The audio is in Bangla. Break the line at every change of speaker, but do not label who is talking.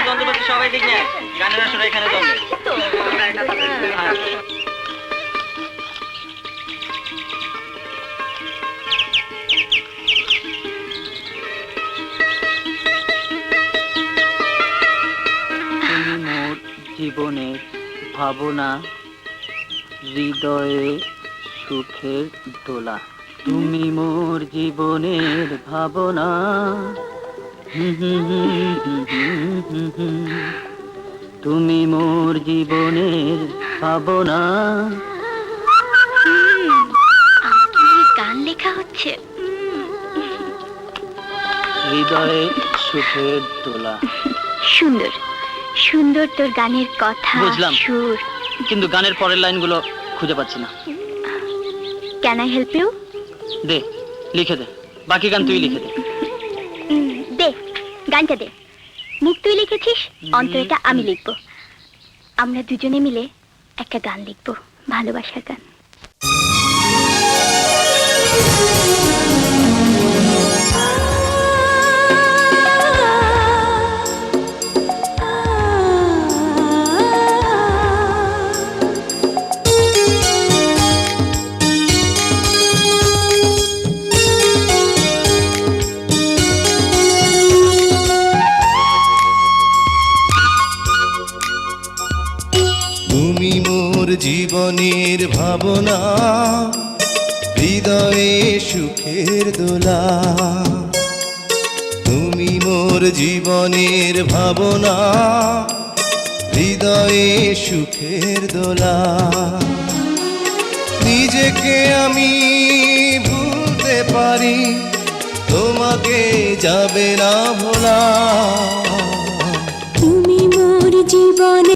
যন্ত্রপাতি সবাই দিক নেয়, গানের আসলে এখানে জমে। তুমি মোর জীবনের ভাবনা, হৃদয়ে সুখের দোলা। তুমি মোর জীবনের ভাবনা, তুমি মোর জীবনের ভাবনা।
গান লেখা হচ্ছে,
হৃদয়ে সুখের দোলা।
সুন্দর সুন্দর তোর গানের কথা,
বুঝলাম।
সুর।
কিন্তু গানের পরের লাইনগুলো খুঁজে পাচ্ছি না।
Can I help you?
দে, লিখে দে, বাকি গান তুই লিখে দে।
দে গানটা দে। মুখ তুই লিখেছিস, অন্তরটা আমি লিখবো। আমরা দুজনে মিলে একটা গান লিখবো, ভালোবাসার গান।
তুমি মোর জীবনের ভাবনা, হৃদয়ে সুখের দোলা। তুমি মোর জীবনের ভাবনা, হৃদয়ে সুখের দোলা। নিজেকে আমি ভুলতে পারি, তোমাকে যাবে না ভোলা।
তুমি মোর জীবনে